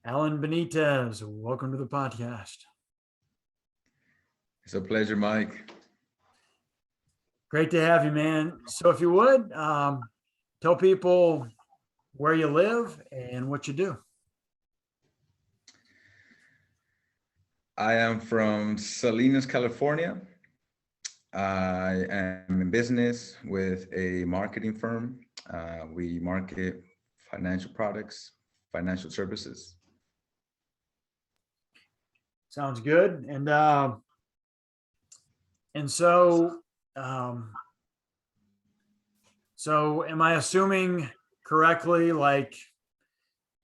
Alan Benites, welcome to the podcast. It's a pleasure, Mike. Great to have you, man. So, if you would, tell people where you live and what you do. I am from Salinas, California. I am in business with a marketing firm. We market financial products, financial services. Sounds good. And um, so am I assuming correctly, like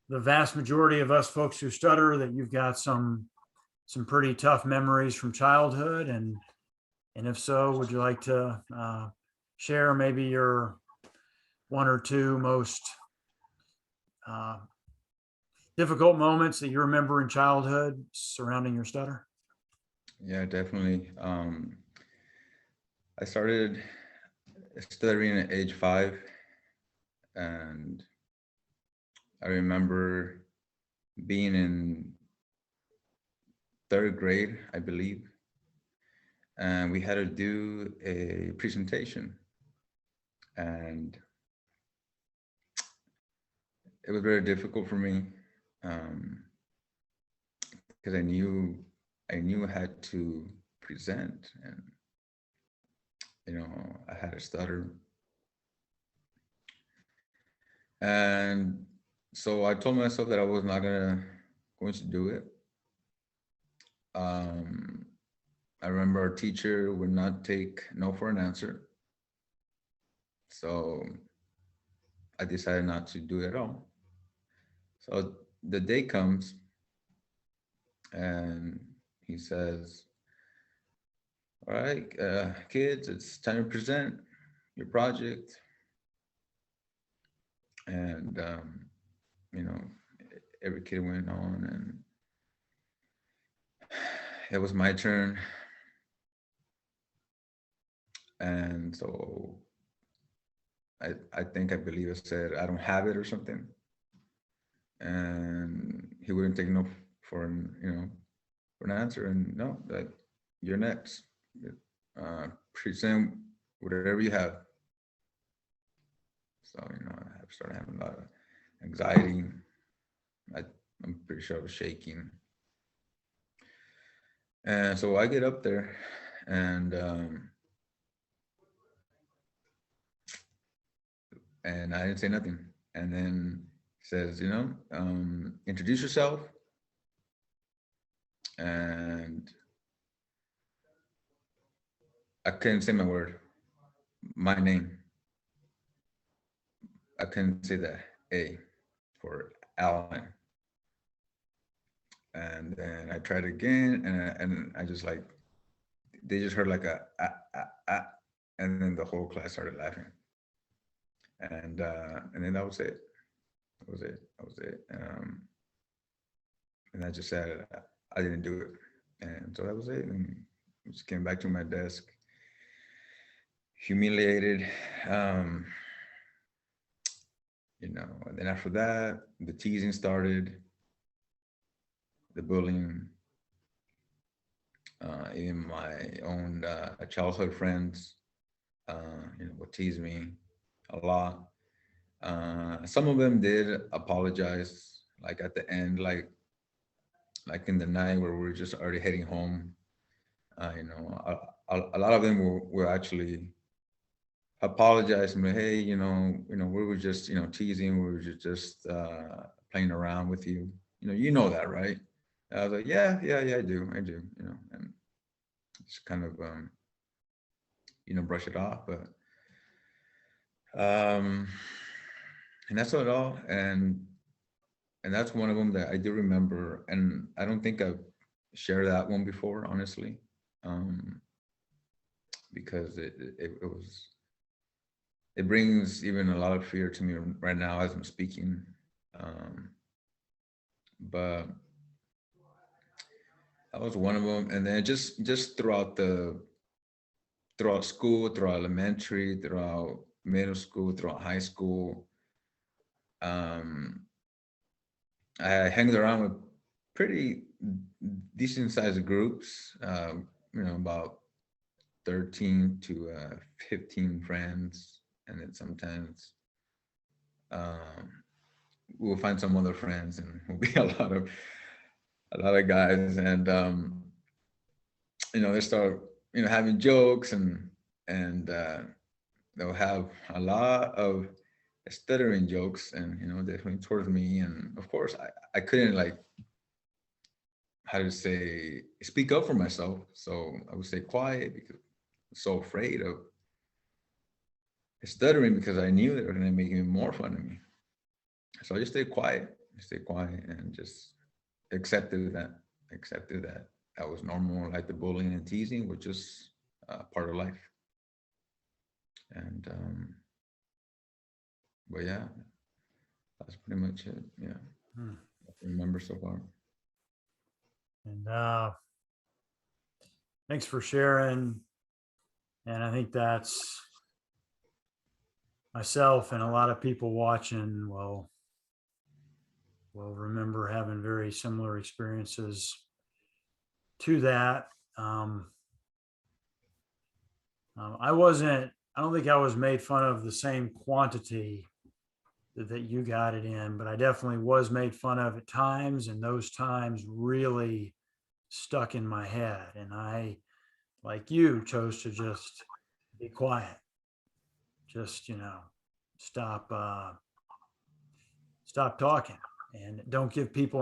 the vast majority of us folks who stutter, that you've got some pretty tough memories from childhood, and if so, would you like to share maybe your one or two most uh, difficult moments that you remember in childhood surrounding your stutter? Yeah, definitely. I started stuttering at age 5, and I remember being in third grade, I believe, and we had to do a presentation, and it was very difficult for me because I knew I had to present, and I had a stutter, and so I told myself that I was not going to do it. Um, I remember our teacher would not take no for an answer, so I decided not to do it at all. So the day comes, and he says, "All right, kids, it's time to present your project." And you know, every kid went on, and it was my turn. And so I believe I said I don't have it or something, and he wouldn't take no for for an answer. And no, like, you're next. Present whatever you have. So I started having a lot of anxiety. I, I'm pretty sure I was shaking. And so I get up there, and I didn't say nothing. And then he says, introduce yourself. And I couldn't say my word, my name. I couldn't say the A for Alan. And then I tried again, and I just like, they just heard like and then the whole class started laughing. And then that was it. That was it. That was it. And I just said I didn't do it, and so that was it. And I just came back to my desk, humiliated. Um, and then after that, the teasing started, the bullying. Even my own childhood friends, would tease me a lot. Some of them did apologize, like at the end, like in the night where we were just already heading home. A lot of them were actually apologizing, but hey, we were just teasing, we were just playing around with you. You know that, right? I was like, yeah, yeah, yeah, I do, and just kind of brush it off, but um, and that's not it all, and that's one of them that I do remember, and I don't think I've shared that one before, honestly, um, because it brings even a lot of fear to me right now as I'm speaking, um, but that was one of them, and then just throughout school, throughout elementary, throughout middle school, throughout high school, um, I hanged around with pretty decent sized groups, about 13 to 15 friends. And then sometimes we'll find some other friends and we'll be a lot of guys. And, they start, having jokes and they'll have a lot of stuttering jokes and, definitely towards me. And of course, I couldn't like, how to say, speak up for myself. So I would stay quiet because I'm so afraid of stuttering because I knew they were going to make even more fun of me. So I just stay quiet and just accepted that that was normal, like the bullying and teasing, which is part of life. And, but yeah, that's pretty much it. Yeah. Hmm. I can remember so far. And thanks for sharing. And I think that's myself and a lot of people watching will remember having very similar experiences to that. Um, I don't think I was made fun of the same quantity that you got it in, but I definitely was made fun of at times. And those times really stuck in my head. And I, like you, chose to just be quiet, just, stop, stop talking and don't give people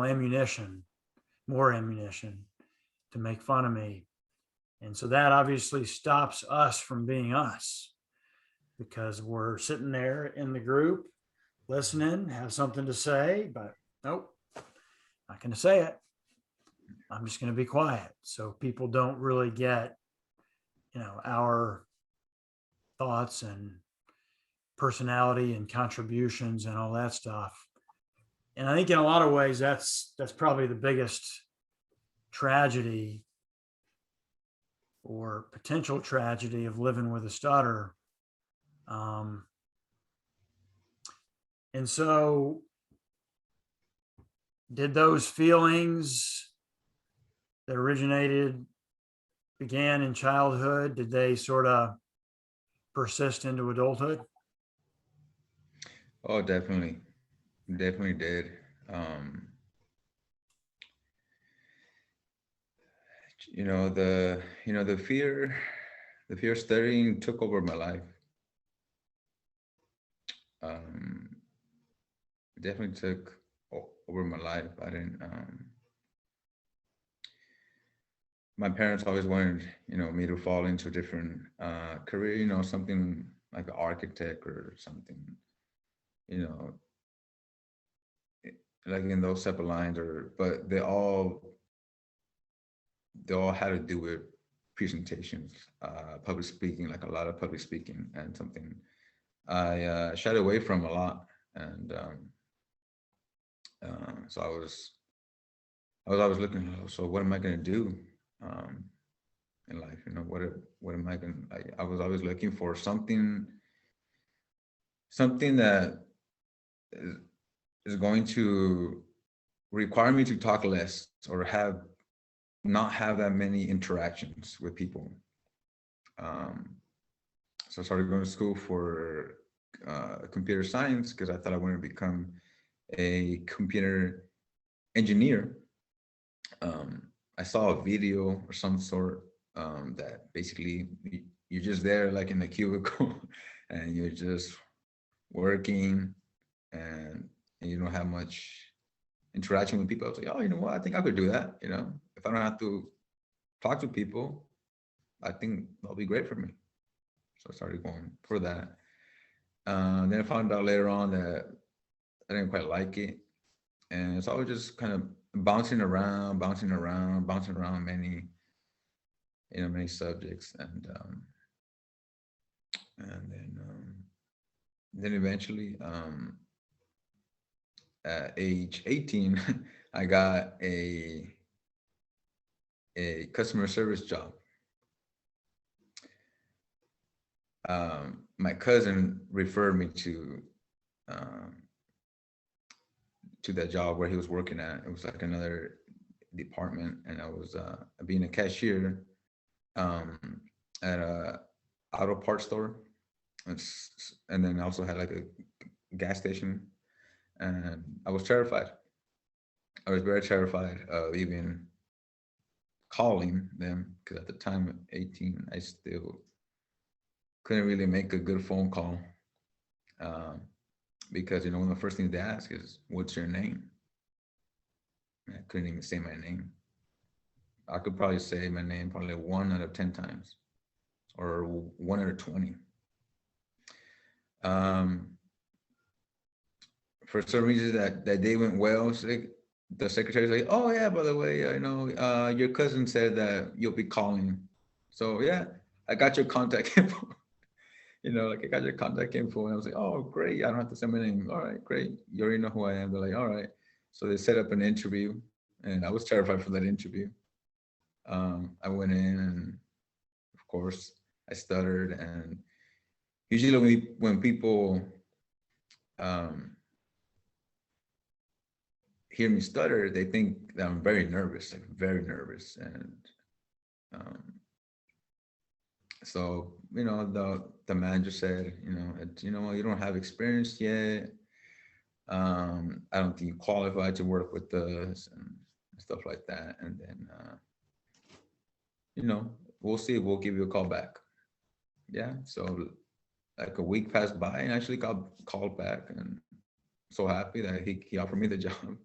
more ammunition to make fun of me. And so that obviously stops us from being us because we're sitting there in the group listening, have something to say, but nope, not going to say it. I'm just going to be quiet. So people don't really get, our thoughts and personality and contributions and all that stuff. And I think in a lot of ways, that's probably the biggest tragedy or potential tragedy of living with a stutter. Um, and so, did those feelings that began in childhood, did they sort of persist into adulthood? Oh, definitely did. Um, the fear of studying took over my life. Um, definitely took over my life. I didn't. My parents always wanted, me to fall into a different career. Something like an architect or something. You know, like in those type of lines. But they all had to do with presentations, public speaking, like a lot of public speaking, and something I shied away from a lot. And so I was always looking. So what am I going to do um, in life? What am I going? I was always looking for something that is, is going to require me to talk less or not have that many interactions with people. Um, so I started going to school for computer science because I thought I wanted to become a computer engineer. I saw a video or some sort that basically you're just there like in the cubicle and you're just working and you don't have much interaction with people. I was like, oh, you know what? I think I could do that. If I don't have to talk to people, I think that'll be great for me. So I started going for that. Then I found out later on that I didn't quite like it. And so I was just kind of bouncing around many subjects. And then eventually, at age 18, I got a customer service job. My cousin referred me to um, to that job where he was working at. It was like another department, and I was being a cashier um, at a auto parts store. And then I also had like a gas station, and I was terrified. I was very terrified of even calling them because at the time at 18, I still couldn't really make a good phone call um, because one of the first things they ask is, "What's your name?" I couldn't even say my name. I could probably say my name probably 1 out of 10 times, or 1 out of 20. Um, for some reason that day went well. So the secretary's like, "Oh yeah, by the way, I know your cousin said that you'll be calling. So yeah, I got your contact info." Like I got your contact info, and I was like, "Oh great, I don't have to send my name. All right, great. You already know who I am." They're like, "All right." So they set up an interview, and I was terrified for that interview. I went in, and of course I stuttered, and usually when people um, hear me stutter, they think that I'm very nervous, like very nervous. And um, so, the manager said, you don't have experience yet. I don't think you qualify to work with us and stuff like that. And then, we'll see. We'll give you a call back. Yeah. So like a week passed by, and I actually got called back, and so happy that he offered me the job.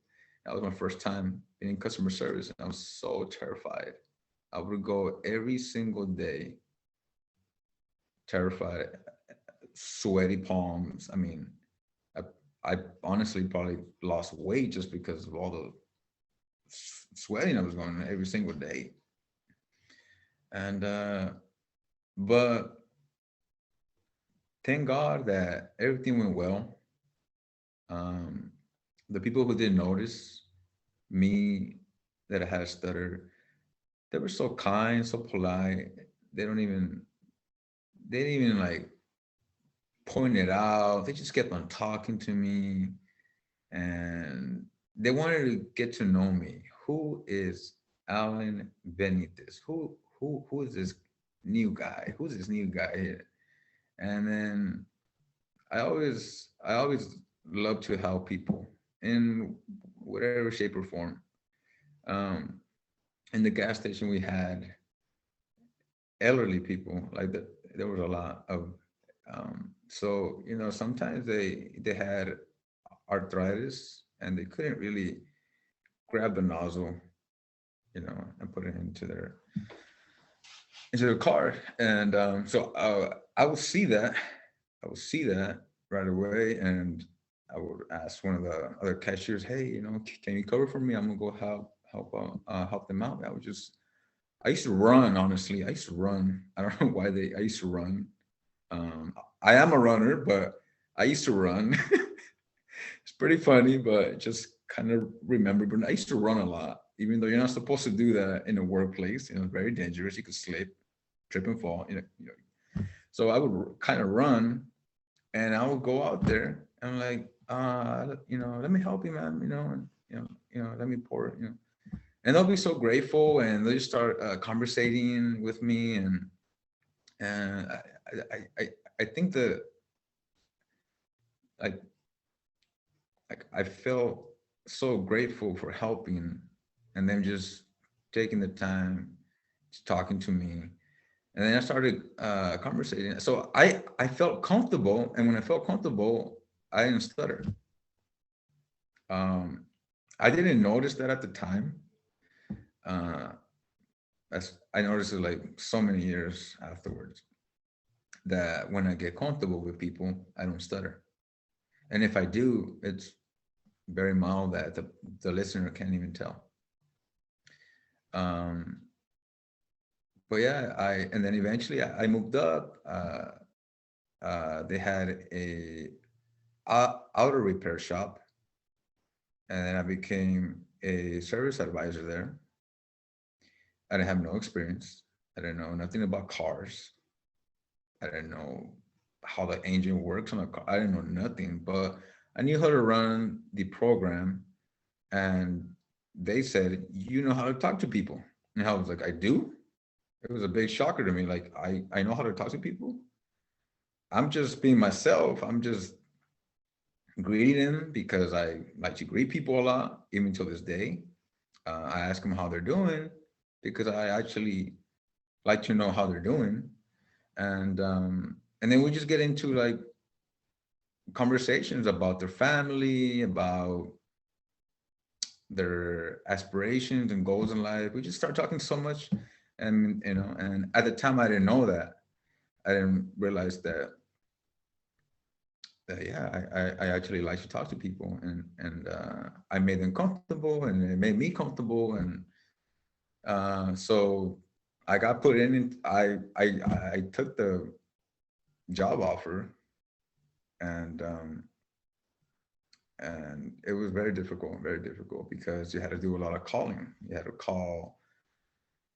That was my first time in customer service, and I was so terrified. I would go every single day, terrified, sweaty palms. I mean, I, I honestly probably lost weight just because of all the sweating I was going every single day. And but thank God that everything went well. Um, the people who didn't notice me that I had a stutter, they were so kind, so polite. They don't even they didn't even like point it out. They just kept on talking to me, and they wanted to get to know me. Who is Alan Benites? Who is this new guy? Who's this new guy here? And then I always love to help people in whatever shape or form. Um, in the gas station we had elderly people, like that. There was a lot of so sometimes they had arthritis, and they couldn't really grab the nozzle, and put it into their car. And so I would see that right away, and I would ask one of the other cashiers, "Hey, can you cover for me? I'm gonna go help them out." I used to run, honestly. I used to run. I don't know why I used to run. I am a runner, but I used to run. It's pretty funny, but just kind of remember. But I used to run a lot, even though you're not supposed to do that in a workplace. It's very dangerous. You could slip, trip, and fall. So I would kind of run, and I would go out there, and I'm like, let me help you, man. Let me pour. And they'll be so grateful, and they'll just start conversating with me, and I think that like I felt so grateful for helping, and them just taking the time to talking to me. And then I started conversating. So I felt comfortable, and when I felt comfortable, I didn't stutter. Um, I didn't notice that at the time. Uh, I noticed it like so many years afterwards, that when I get comfortable with people, I don't stutter. And if I do, it's very mild that the listener can't even tell. Um, but yeah, and then eventually I moved up. They had a auto repair shop, and then I became a service advisor there. I didn't have no experience. I didn't know nothing about cars. I didn't know how the engine works on a car. I didn't know nothing, but I knew how to run the program, And they said, you know how to talk to people. And I was like, I do? It was a big shocker to me. Like, I know how to talk to people. I'm just being myself. I'm just greeting them because I like to greet people a lot, even till this day. I ask them how they're doing because I actually like to know how they're doing. And then we just get into like conversations about their family, about their aspirations and goals in life. We just start talking so much. And and at the time I didn't know that. I didn't realize that yeah, I actually like to talk to people, and I made them comfortable, and it made me comfortable, and so I got put in. I took the job offer, and and it was very difficult because you had to do a lot of calling. You had to call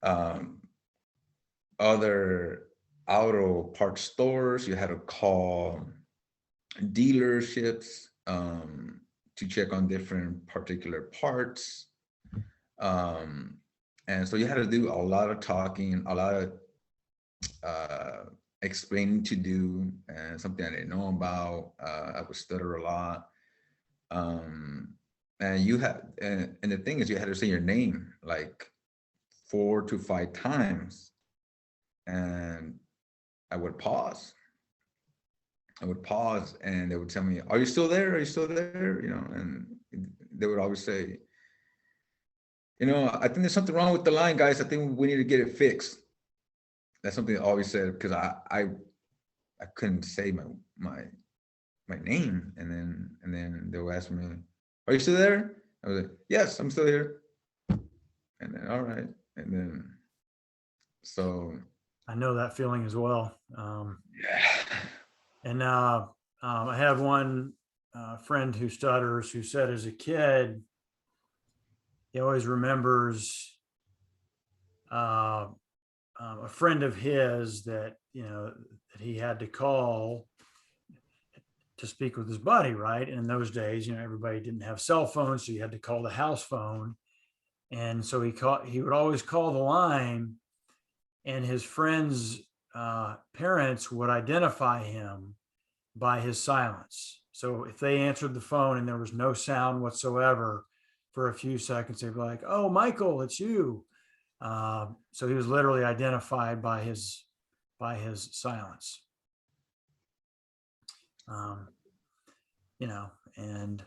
um, other auto parts stores. You had to call dealerships to check on different particular parts. Um, and so you had to do a lot of talking, a lot of uh, explaining to do, and something I didn't know about. I would stutter a lot. Um, and you had, and the thing is, you had to say your name like 4 to 5 times, and I would pause. I would pause, and they would tell me, "Are you still there? Are you still there?" And they would always say, I think there's something wrong with the line, guys. I think we need to get it fixed. That's something I always said because I couldn't say my name, and then they would ask me, "Are you still there?" I was like, "Yes, I'm still here." And then, all right, and then so I know that feeling as well. yeah, And I have one friend who stutters who said as a kid, he always remembers uh, a friend of his that, that he had to call to speak with his buddy, right? And in those days, everybody didn't have cell phones, so you had to call the house phone. And so he would always call the line, and his friend's parents would identify him by his silence. So if they answered the phone and there was no sound whatsoever for a few seconds, they'd be like, "Oh, Michael, it's you." So he was literally identified by his silence. Um, and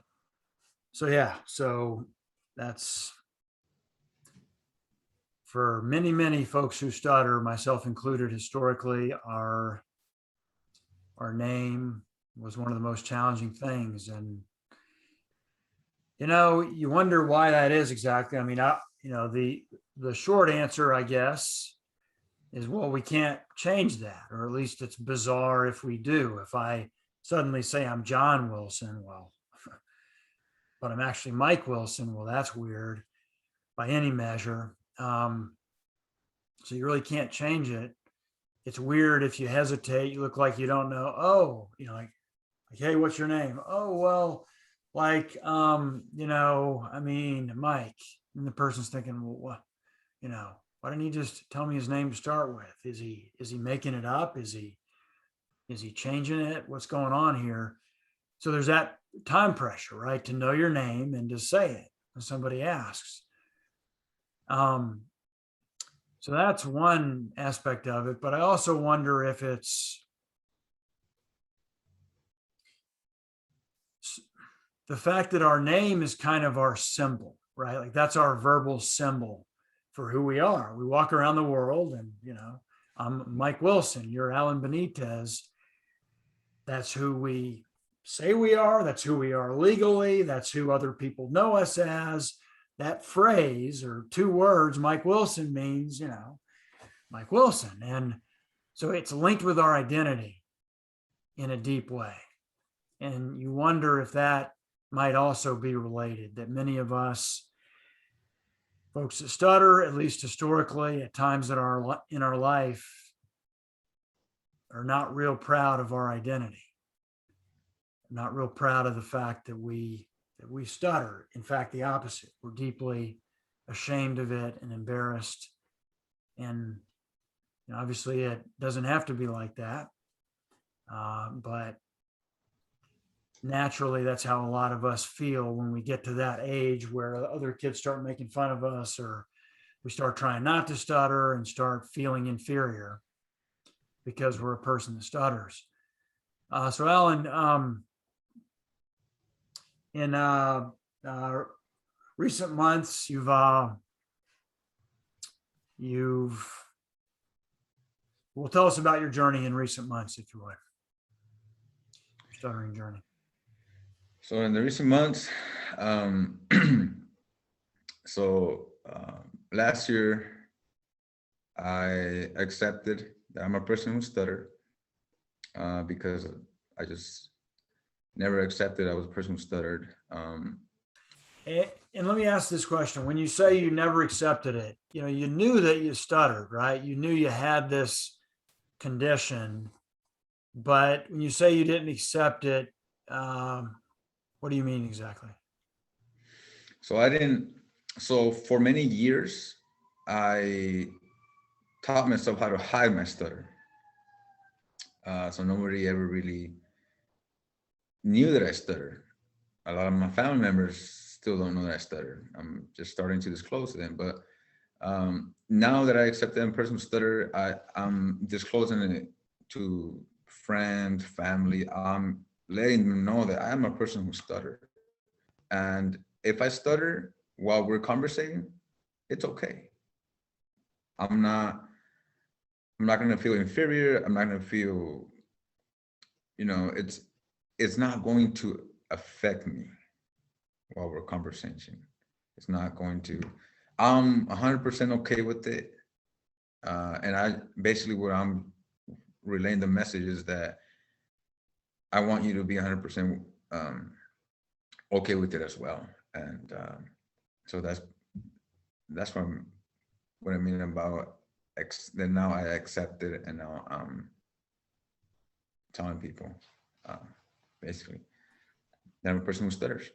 so yeah, so that's for many, many folks who stutter, myself included, historically, our name was one of the most challenging things. And you wonder why that is exactly. I mean, the short answer, I guess, is, well, we can't change that, or at least it's bizarre if we do. If I suddenly say I'm John Wilson, well, but I'm actually Mike Wilson, well, that's weird by any measure. So you really can't change it. It's weird if you hesitate, you look like you don't know. Oh, like, hey, what's your name? Oh, well, like, I mean, Mike. And the person's thinking, well, what, why didn't he just tell me his name to start with? Is he making it up? Is he changing it? What's going on here? So there's that time pressure, right? To know your name and to say it when somebody asks. So that's one aspect of it, but I also wonder if it's the fact that our name is kind of our symbol, right? Like that's our verbal symbol for who we are. We walk around the world and, I'm Mike Wilson, you're Alan Benites. That's who we say we are. That's who we are legally. That's who other people know us as. That phrase or two words, Mike Wilson, means, Mike Wilson. And so it's linked with our identity in a deep way. And you wonder if that might also be related, that many of us folks that stutter, at least historically, at times in our life, are not real proud of our identity, not real proud of the fact that we that we stutter. In fact, the opposite. We're deeply ashamed of it and embarrassed. And obviously, it doesn't have to be like that. But naturally, that's how a lot of us feel when we get to that age where other kids start making fun of us, or we start trying not to stutter and start feeling inferior because we're a person that stutters. So, Alan, in recent months, you've well, tell us about your journey in recent months, if you would, your stuttering journey. So in the recent months, um, last year, I accepted that I'm a person who stuttered because I just never accepted I was a person who stuttered. And let me ask this question. When you say you never accepted it, you knew that you stuttered, right? You knew you had this condition, but when you say you didn't accept it, what do you mean exactly? So I didn't, so for many years, I taught myself how to hide my stutter. So nobody ever really knew that I stutter. A lot of my family members still don't know that I stutter. I'm just starting to disclose to them. But now that I accept that I'm a person who stutter, I'm disclosing it to friends, family. I'm letting them know that I'm a person who stutter. And if I stutter while we're conversating, it's okay. I'm not going to feel inferior. I'm not going to feel, it's not going to affect me while we're conversing. It's not going to, I'm 100% okay with it. And I basically what I'm relaying the message is that I want you to be 100% okay with it as well. And so that's what I mean about then now I accept it, and now I'm telling people basically that I'm a person who stutters.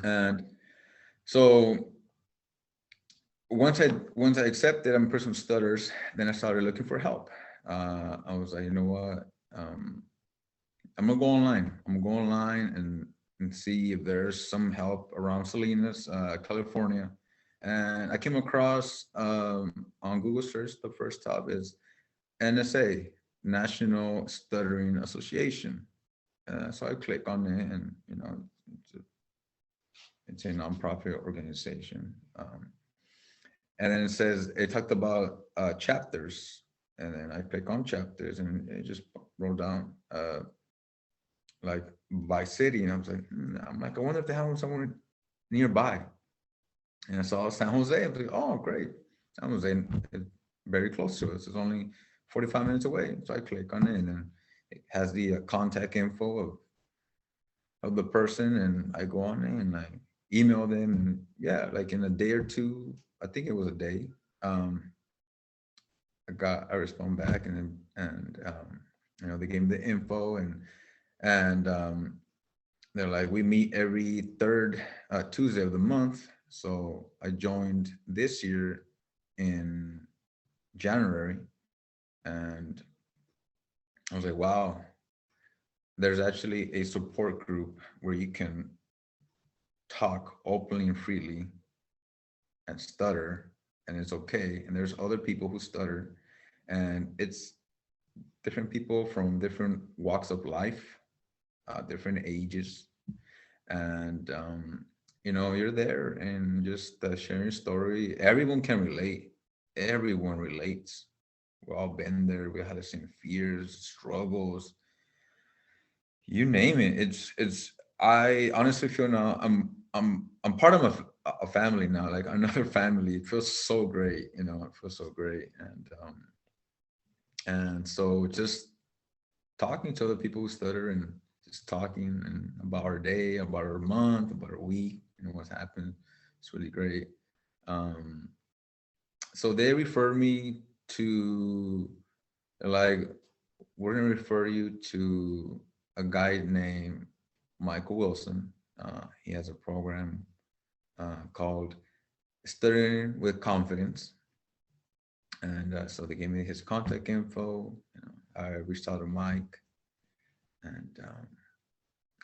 And so once I accepted I'm a person who stutters, then I started looking for help. I was like, you know what? I'm gonna go online. I'm gonna go online and see if there's some help around Salinas, California. And I came across on Google search, the first top is NSA, National Stuttering Association. So I click on it, and it's a nonprofit organization. And then it talked about chapters, and then I click on chapters, and it just rolled down like by city, and I was like, I wonder if they have one somewhere nearby. And I saw San Jose. I was like, oh, great. San Jose is very close to us. It's only 45 minutes away. So I click on it, and then it has the contact info of the person, and I go on it and I email them, and yeah, like in a day or two, I think it was a day, I respond back, and they gave me the info, and they're like, we meet every third Tuesday of the month. So I joined this year in January, and I was like, wow, there's actually a support group where you can talk openly and freely and stutter, and it's okay. And there's other people who stutter, and it's different people from different walks of life, different ages. And you're there and just sharing your story. Everyone can relate. Everyone relates. We've all been there. We had the same fears, struggles, you name it. It's I honestly feel now I'm part of a family now, like another family. It feels so great. It feels so great. And so just talking to other people who stutter, and just talking and about our day, about our month, about our week, what's happened. It's really great. Um, so they refer me to, like, we're gonna refer you to a guy named Michael Wilson. He has a program called Stuttering with Confidence. And so they gave me his contact info. I reached out to Mike and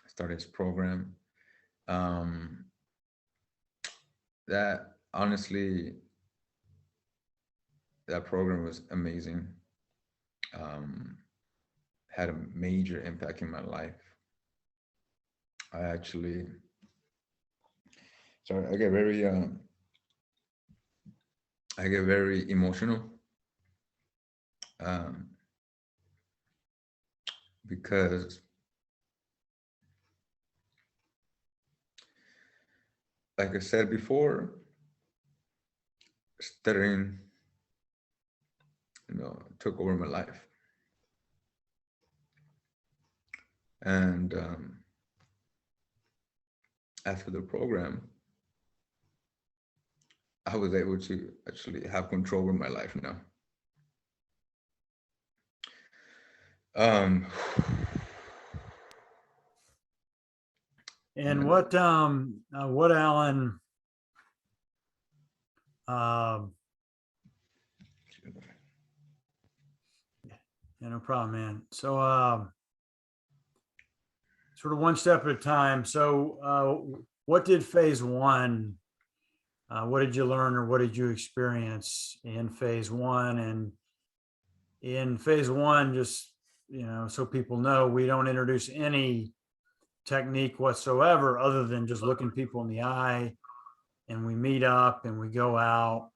started his program. That honestly, that program was amazing. Had a major impact in my life. I get very emotional because, like I said before, stuttering, took over my life. And after the program, I was able to actually have control over my life now. And what Alan, yeah, no problem, man. So, sort of one step at a time. So, what did phase one? What did you learn, or what did you experience in phase one? And in phase one, just so people know, we don't introduce any technique whatsoever other than just looking people in the eye, and we meet up and we go out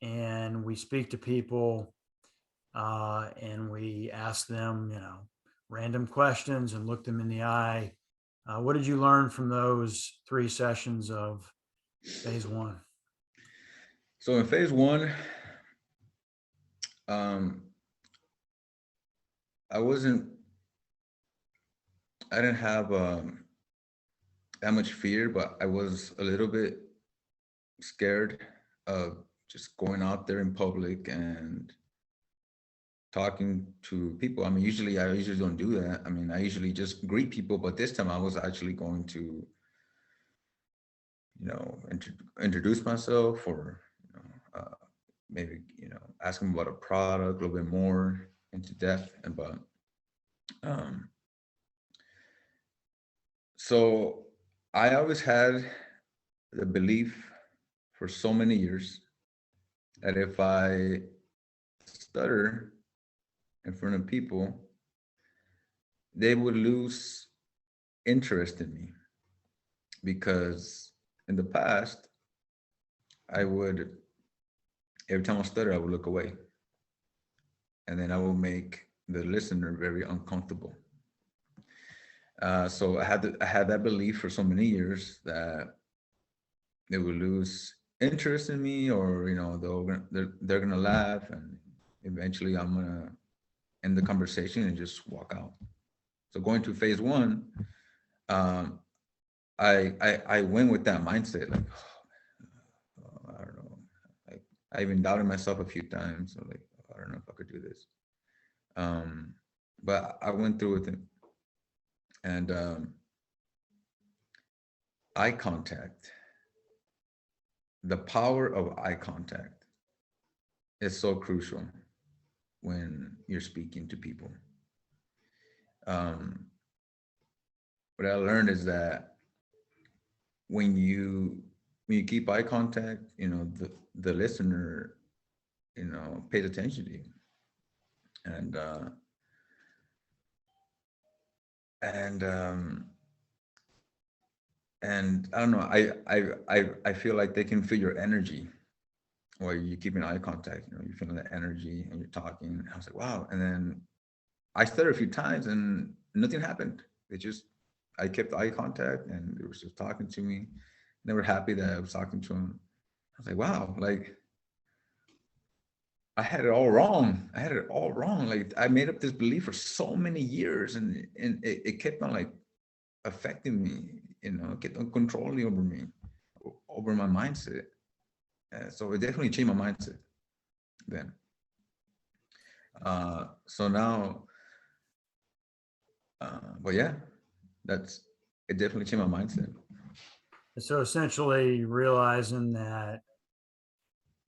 and we speak to people, and we ask them random questions and look them in the eye. What did you learn from those 3 sessions of phase one? So in phase one, I didn't have that much fear, but I was a little bit scared of just going out there in public and talking to people. I mean, I usually don't do that. I mean, I usually just greet people, but this time I was actually going to, introduce myself, or maybe ask them about a product a little bit more into depth. So I always had the belief for so many years that if I stutter in front of people, they would lose interest in me, because in the past, every time I stutter, I would look away, and then I would make the listener very uncomfortable. So I had that belief for so many years that they would lose interest in me, or they're gonna laugh, and eventually I'm gonna end the conversation and just walk out. So going to phase one, I went with that mindset, like, I don't know, I even doubted myself a few times. So like, I don't know if I could do this, but I went through with it. And eye contact, the power of eye contact is so crucial when you're speaking to people. What I learned is that when you keep eye contact, the listener, pays attention to you. And I don't know, I feel like they can feel your energy while you're keeping eye contact. You're feeling the energy and you're talking. I was like, wow. And then I stuttered a few times and nothing happened. I kept eye contact and they were just talking to me. They were happy that I was talking to them. I was like, wow, like I had it all wrong. Like I made up this belief for so many years, and it kept on like affecting me, kept on controlling over me, over my mindset. So it definitely changed my mindset then. So now, but yeah, it definitely changed my mindset. And so essentially realizing that,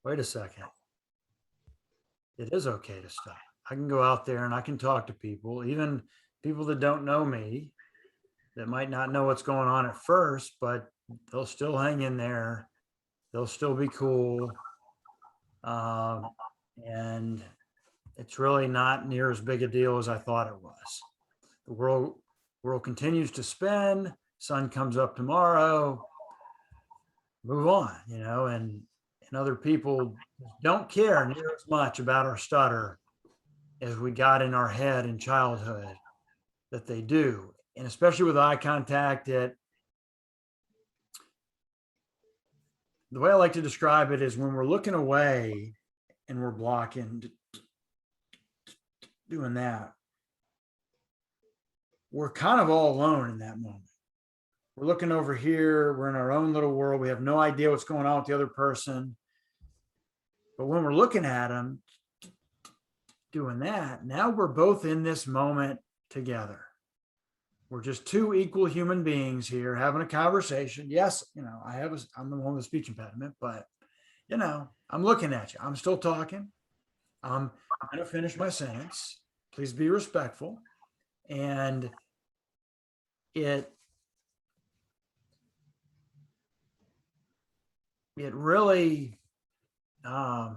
wait a second, it is okay to stop. I can go out there and I can talk to people, even people that don't know me, that might not know what's going on at first, but they'll still hang in there. They'll still be cool. Um, and it's really not near as big a deal as I thought it was. The world continues to spin. Sun comes up tomorrow. Move on, and other people don't care near as much about our stutter as we got in our head in childhood that they do. And especially with eye contact, the way I like to describe it is when we're looking away and we're blocking, doing that, we're kind of all alone in that moment. We're looking over here, we're in our own little world. We have no idea what's going on with the other person. But when we're looking at them doing that, now we're both in this moment together. We're just two equal human beings here having a conversation. Yes, I'm the one with a speech impediment, but I'm looking at you. I'm still talking. I'm going to finish my sentence. Please be respectful. And it really, I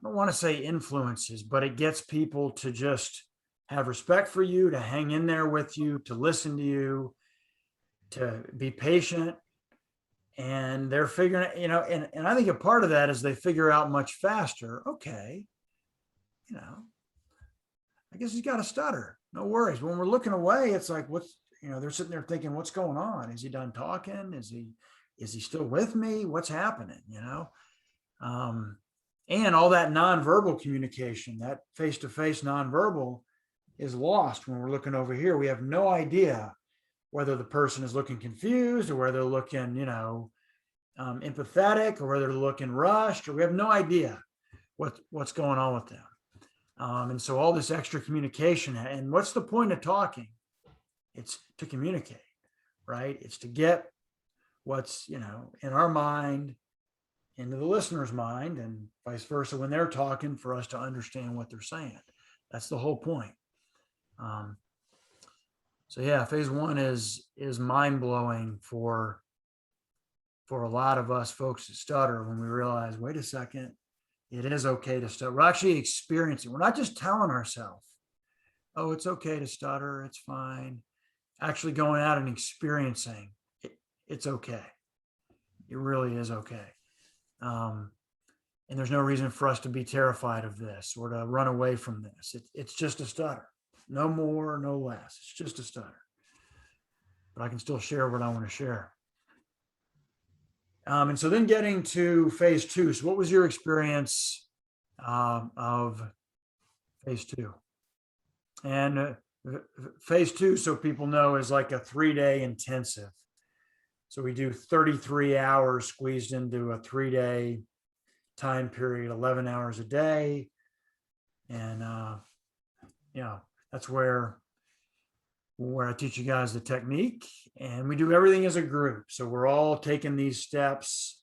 don't want to say influences, but it gets people to just have respect for you, to hang in there with you, to listen to you, to be patient. And they're figuring, and I think a part of that is they figure out much faster. Okay, I guess he's got a stutter. No worries. When we're looking away, it's like, they're sitting there thinking, what's going on? Is he done talking? Is he still with me? What's happening? And all that nonverbal communication, that face-to-face nonverbal is lost when we're looking over here. We have no idea whether the person is looking confused or whether they're looking, empathetic or whether they're looking rushed, or we have no idea what's going on with them. And so all this extra communication, and what's the point of talking? It's to communicate, right? It's to get what's, in our mind into the listener's mind, and vice versa when they're talking, for us to understand what they're saying. That's the whole point. So yeah, phase one is mind-blowing for a lot of us folks that stutter, when we realize, wait a second, it is okay to stutter. We're actually experiencing. We're not just telling ourselves, oh, it's okay to stutter, it's fine. Actually going out and experiencing it's okay. It really is okay. And there's no reason for us to be terrified of this or to run away from this. It's just a stutter. No more, no less. It's just a stutter. But I can still share what I want to share. And so then getting to phase two. So what was your experience of phase two? And phase two, so people know, is like a 3-day intensive. So we do 33 hours squeezed into a 3-day time period, 11 hours a day. And, that's where I teach you guys the technique, and we do everything as a group. So we're all taking these steps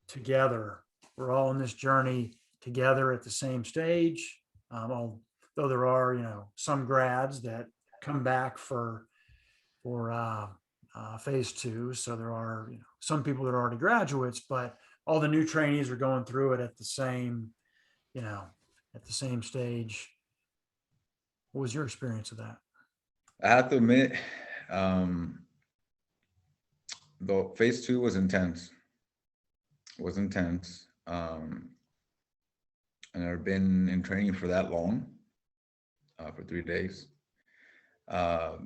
together. We're all in this journey together at the same stage. Although there are, some grads that come back for phase two. So there are, some people that are already graduates, but all the new trainees are going through it at the same, at the same stage. What was your experience of that? I have to admit, the phase two was intense. And I've been in training for that long, for 3 days. All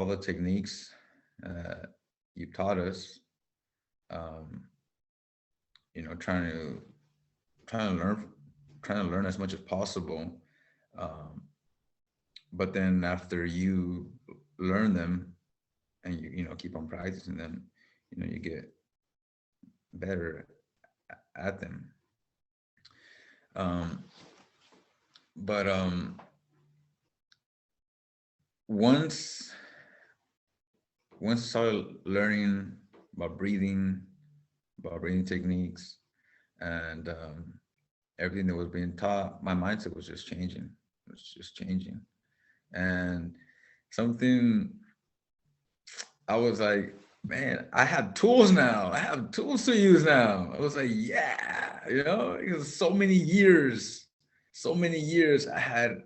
the techniques you taught us, trying to learn as much as possible. But then after you learn them and you keep on practicing them, you get better at them. But once I started learning about breathing techniques, and everything that was being taught, my mindset was just changing. It was just changing. And something I was like, man, I have tools now. I have tools to use now. I was like, yeah, because so many years I had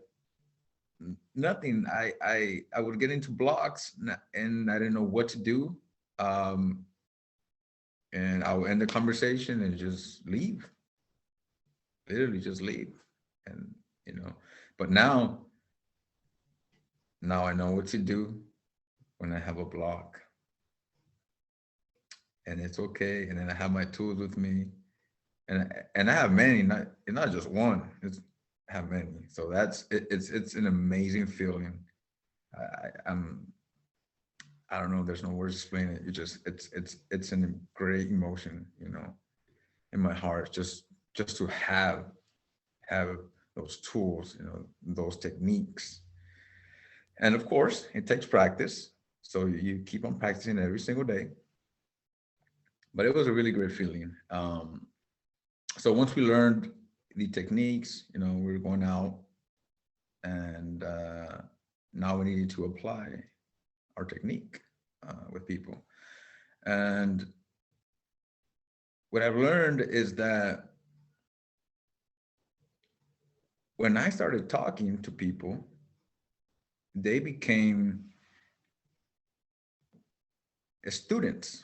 nothing. I would get into blocks and I didn't know what to do. Um, and I would end the conversation and just leave, literally just leave. And, but now I know what to do when I have a block, and it's okay. And then I have my tools with me, and I have many, not just one. I have many. So it's an amazing feeling. I'm I don't know. There's no words to explain it. It's a great emotion, in my heart. Just to have those tools, those techniques. And of course, it takes practice. So you keep on practicing every single day. But it was a really great feeling. So once we learned the techniques, we were going out, and now we needed to apply our technique with people. And what I've learned is that when I started talking to people, they became students,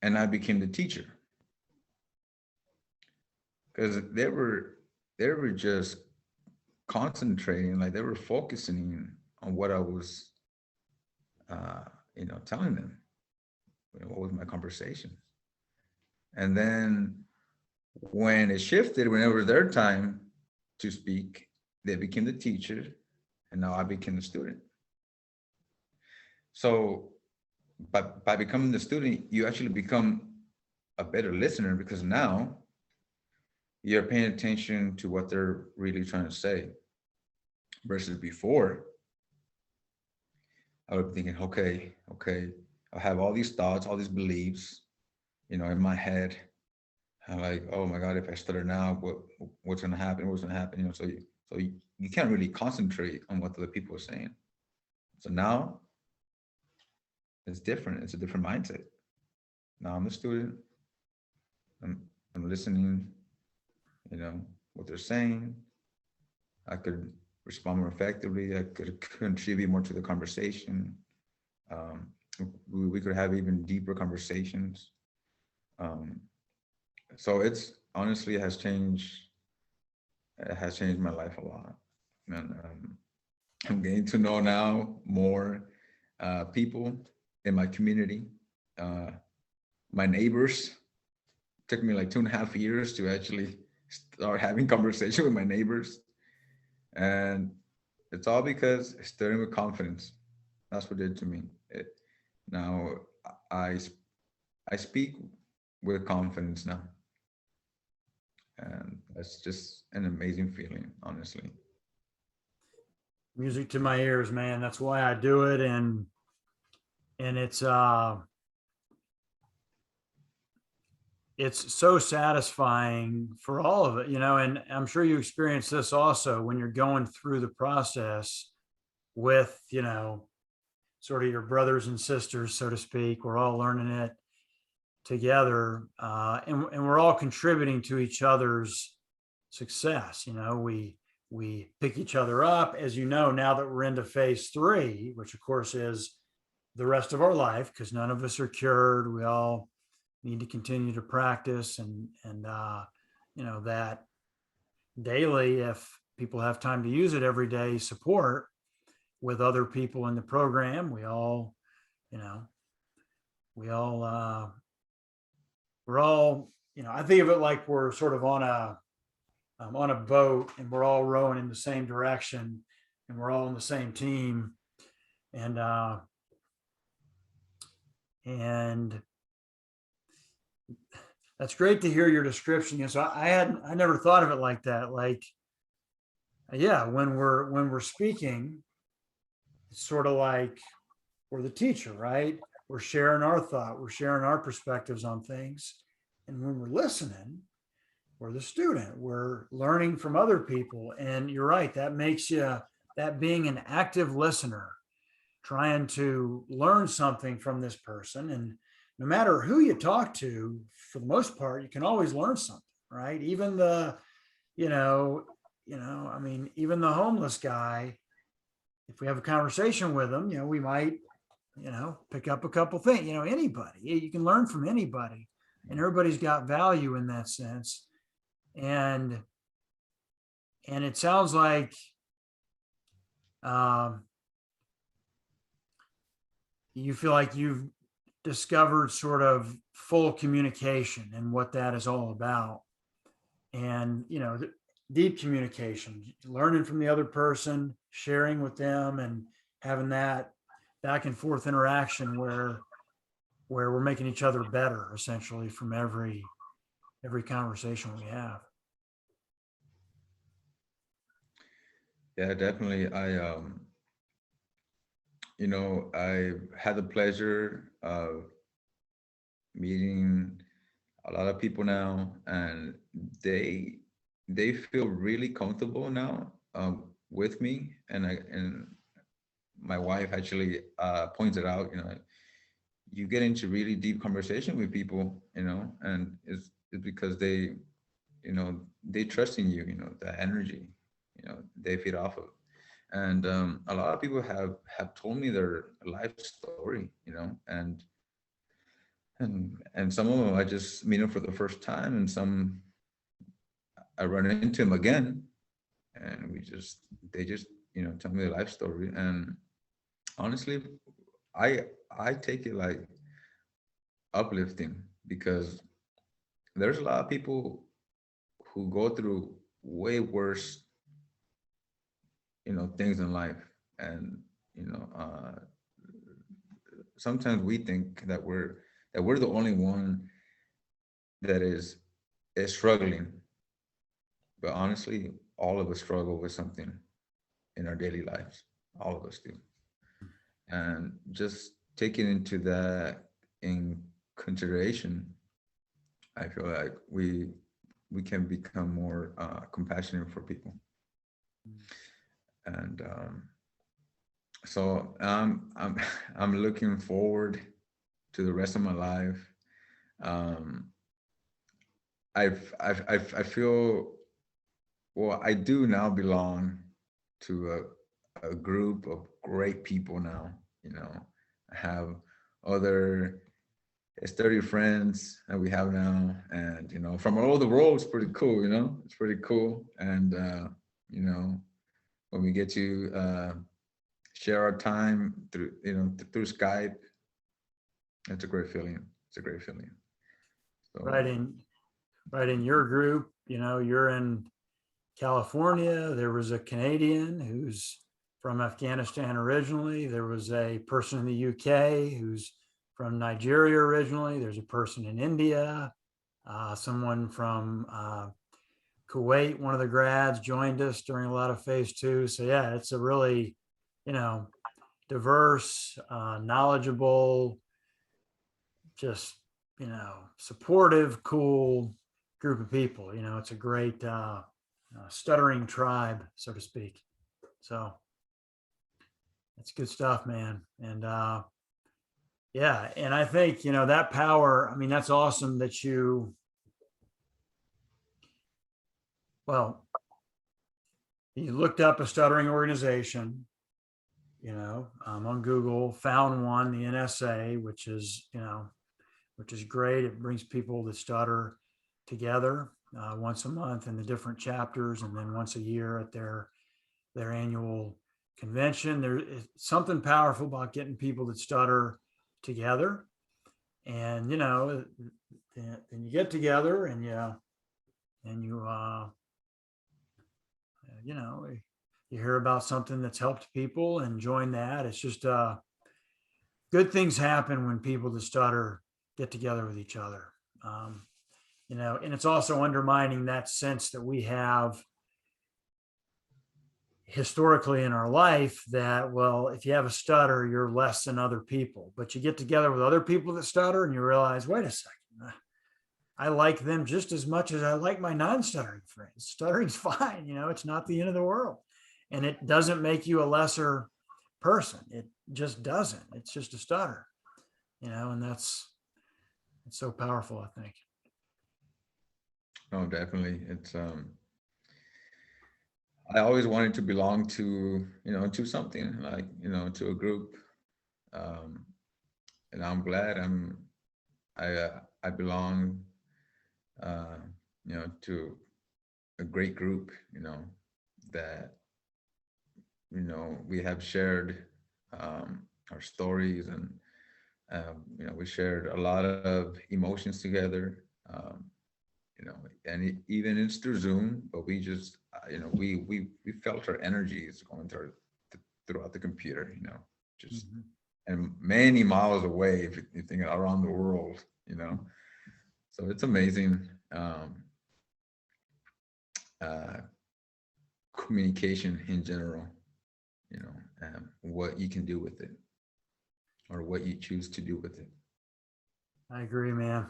and I became the teacher, because they were just concentrating, like they were focusing on what I was, telling them, what was my conversation. And then when it shifted, whenever it was their time to speak, they became the teacher, and now I became the student. So by becoming the student, you actually become a better listener, because now you're paying attention to what they're really trying to say, versus before I would be thinking, okay, I have all these thoughts, all these beliefs, in my head. I'm like, oh my God, if I stutter now, what's going to happen? What's going to happen? So you can't really concentrate on what the people are saying. So now it's different. It's a different mindset. Now I'm a student. I'm listening, what they're saying. I could respond more effectively. I could contribute more to the conversation. We could have even deeper conversations. So it's honestly it has changed my life a lot. And I'm getting to know now more people in my community. My neighbors, took me like 2.5 years to actually start having conversation with my neighbors. And it's all because studying with confidence. That's what it did to me. Now I speak with confidence now. And that's just an amazing feeling, honestly. Music to my ears, man. That's why I do it. And it's so satisfying for all of it, and I'm sure you experience this also when you're going through the process with, sort of your brothers and sisters, so to speak. We're all learning it together, and we're all contributing to each other's success. We pick each other up, as now that we're into phase 3, which of course is the rest of our life, because none of us are cured. We all need to continue to practice, and that daily, if people have time to use it every day, support with other people in the program. We're all I think of it like we're sort of on a boat, and we're all rowing in the same direction, and we're all on the same team. And that's great to hear your description. So I never thought of it like that. Like, yeah, when we're speaking, it's sort of like we're the teacher, right? We're sharing our thought, we're sharing our perspectives on things. And when we're listening, we're the student, we're learning from other people. And you're right, that makes you, that being an active listener, trying to learn something from this person. And no matter who you talk to, for the most part, you can always learn something, right? Even the, I mean, even the homeless guy, if we have a conversation with him, we might, pick up a couple things, anybody, you can learn from anybody, and everybody's got value in that sense. And it sounds like, you feel like you've discovered sort of full communication and what that is all about. And, deep communication, learning from the other person, sharing with them, and having that back and forth interaction where we're making each other better, essentially, from every conversation we have. Yeah, definitely. I had the pleasure of meeting a lot of people now, and they feel really comfortable now, with me. And my wife actually pointed out, you get into really deep conversation with people, and it's because they trust in you, the energy, they feed off of. And a lot of people have told me their life story, and some of them I just meet them for the first time, and some I run into them again, and they just tell me their life story. And honestly, I take it like uplifting, because there's a lot of people who go through way worse things in life. And sometimes we think that we're the only one that is struggling, but honestly, all of us struggle with something in our daily lives. All of us do. And just taking into that in consideration, I feel like we can become more compassionate for people. And so I'm looking forward to the rest of my life. I feel, well, I do now belong to a group of great people now. I have other sturdy friends that we have now, and from all over the world. It's pretty cool. It's pretty cool. And when we get to share our time through through Skype, it's a great feeling. It's a great feeling. So, Right in your group, you're in California. There was a Canadian who's from Afghanistan originally. There was a person in the UK who's from Nigeria originally. There's a person in India. Someone from Kuwait, one of the grads, joined us during a lot of phase 2. So yeah, it's a really, diverse, knowledgeable, just, supportive, cool group of people. It's a great stuttering tribe, so to speak. So that's good stuff, man. And yeah, and I think, that power, I mean, that's awesome that you looked up a stuttering organization, on Google, found one, the NSA, which is great. It brings people that stutter together once a month in the different chapters, and then once a year at their annual convention. There's something powerful about getting people that stutter together, and then you get together and you hear about something that's helped people and join that. It's just good things happen when people that stutter get together with each other. And it's also undermining that sense that we have historically in our life that, well, if you have a stutter, you're less than other people, but you get together with other people that stutter and you realize, wait a second, I like them just as much as I like my non-stuttering friends. Stuttering's fine, it's not the end of the world. And it doesn't make you a lesser person. It just doesn't. It's just a stutter, and it's so powerful, I think. No, definitely. I always wanted to belong to, to something like, to a group. And I'm glad I belong, to a great group, that, we have shared, our stories, and, we shared a lot of emotions together. And even it's through Zoom, but we just, we felt our energies going throughout the computer, just, Mhm. and many miles away, if you think around the world, so it's amazing, uh, communication in general, what you can do with it, or what you choose to do with it. I agree, man.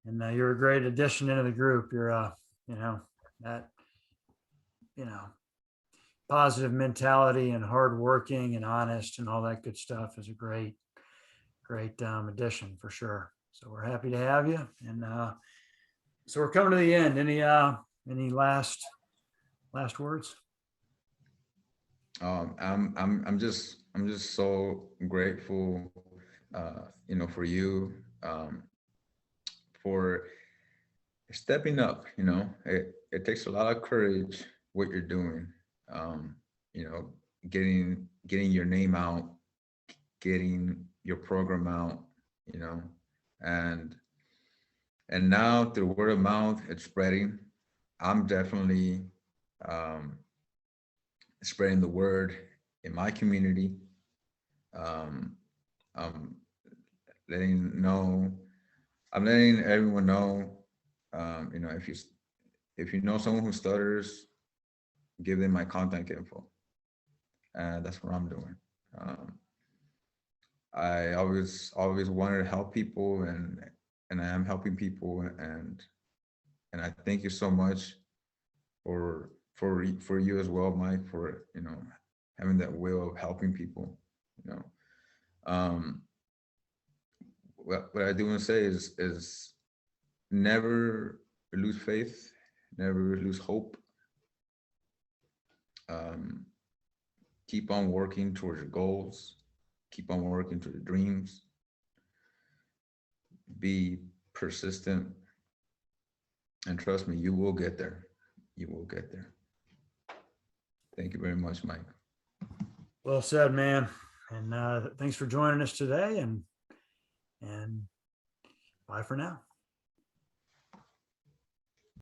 And you're a great addition into the group. You're, that, you know, positive mentality and hardworking and honest and all that good stuff is a great, great addition for sure. So we're happy to have you. And so we're coming to the end. Any last words? I'm just so grateful, for you, for stepping up. It takes a lot of courage what you're doing. Um, you know, getting your name out, getting your program out. You know, and now through word of mouth, it's spreading. I'm definitely, um, spreading the word in my community. Um, I'm letting know, I'm letting everyone know, if you know someone who stutters, give them my contact info. And that's what I'm doing. Um, I always wanted to help people, and I am helping people, and I thank you so much for you as well, Mike, for having that will of helping people. You know, um, what I do want to say is never lose faith, never lose hope. Um, keep on working towards your goals, keep on working to your dreams, be persistent, and trust me, you will get there. You will get there. Thank you very much, Mike. Well said, man. And thanks for joining us today. And bye for now.